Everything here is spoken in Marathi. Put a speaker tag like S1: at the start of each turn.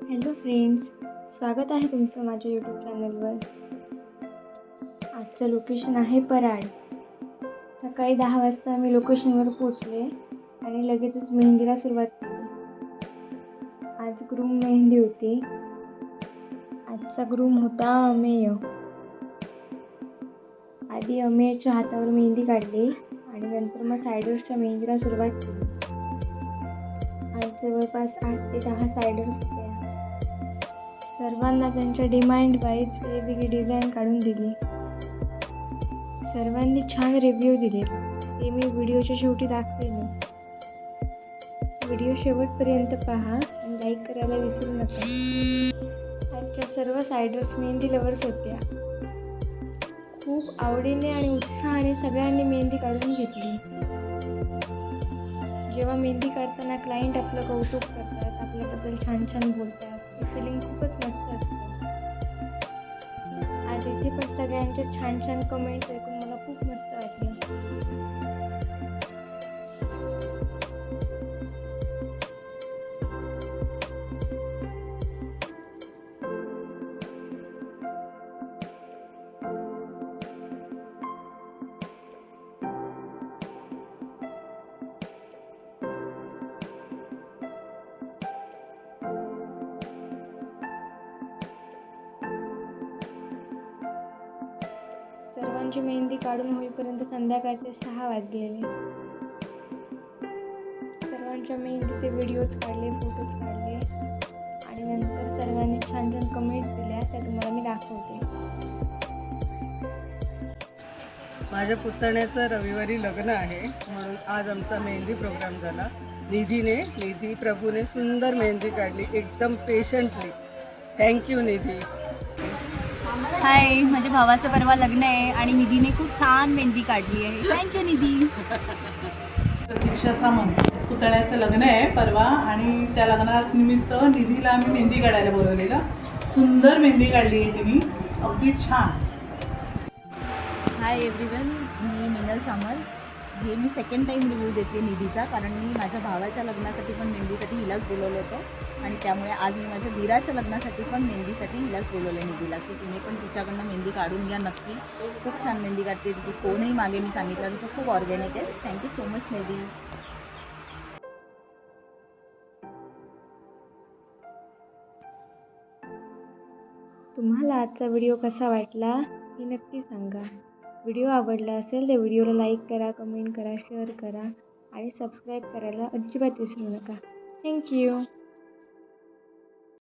S1: हॅलो फ्रेंड्स, स्वागत आहे तुमचं माझ्या यूट्यूब चॅनलवर. आजचं लोकेशन आहे पराड. सकाळी 10 वाजता आम्ही लोकेशनवर पोचले आणि लगेचच मेहंदीला सुरुवात केली. आज ग्रूम मेहंदी होती. आजचा ग्रूम होता अमेय. आधी अमेयच्या हातावर मेहंदी काढली आणि नंतर मग सायडर्सच्या मेहंदीला सुरुवात केली. आज जवळपास 8 ते 10 सायडर्स होत्या. सर्वांना त्यांच्या डिमांड वाईज वेगवेगळी डिझाईन काढून दिली. सर्वांनी छान रिव्ह्यू दिले, ते मी व्हिडिओच्या शेवटी दाखवेन. व्हिडिओ शेवटपर्यंत पहा आणि लाईक करायला विसरू नका. आजच्या सर्व सायडर्स मेहंदी लवर्स होत्या. खूप आवडीने आणि उत्साहाने सगळ्यांनी मेहंदी काढून घेतली. जेव्हा मेहंदी काढताना क्लायंट आपलं कौतुक करतात, आपल्याबद्दल छान छान बोलतात, ते फिलिंग खूपच मस्त असतं. आज इथे पण सगळ्यांचे छान छान कमेंट्स ऐकून मला खूप मस्त वाटलं. सर्वांची मेहंदी काढून होईपर्यंत संध्याकाळचे 6 वाजलेले. सर्वांच्या मेहंदीचे व्हिडिओज काढले, फोटोज काढले आणि नंतर सर्वांनी छान छान कमेंट्स दिल्या, त्या तुम्हाला मी दाखवते.
S2: माझ्या पुतण्याचं रविवारी लग्न आहे म्हणून आज आमचा मेहंदी प्रोग्राम झाला. निधी प्रभूने सुंदर मेहंदी काढली, एकदम पेशंटली. थँक्यू निधी.
S3: हाय, माझ्या भावाचं परवा लग्न आहे आणि निधीने खूप छान मेहंदी काढली आहे. थँक्यू निधी.
S4: प्रतीक्षा सामंत पुतण्याचं लग्न आहे परवा आणि त्या लग्नानिमित्त निधीला आम्ही मेहंदी काढायला बोलवलेलं. सुंदर मेहंदी काढली आहे तिने, अगदी छान.
S3: हाय एव्हरीवन, मी मिनल सामंत. हे मी सेकंड टाईम रिव्ह्यू देते निधीचा, कारण मी माझ्या भावाच्या लग्नासाठी पण मेहंदीसाठी हिलाच बोलवलं होतं आणि त्यामुळे आज मी माझ्या दीराच्या लग्नासाठी पण मेहंदीसाठी हिलाच बोलवलं आहे निधीला. सो तुम्ही पण तिच्याकडनं मेहंदी काढून घ्या नक्की. खूप छान मेहंदी काढते तिची. कोणही मागे मी सांगितलं तसं खूप ऑर्गॅनिक आहे. थँक्यू सो मच निधी.
S1: तुम्हाला आजचा व्हिडिओ कसा वाटला हे नक्की सांगा. व्हिडिओ आवडला असेल तर व्हिडिओला लाईक करा, कमेंट करा, शेअर करा आणि सबस्क्राईब करायला अजिबात विसरू नका. थँक्यू.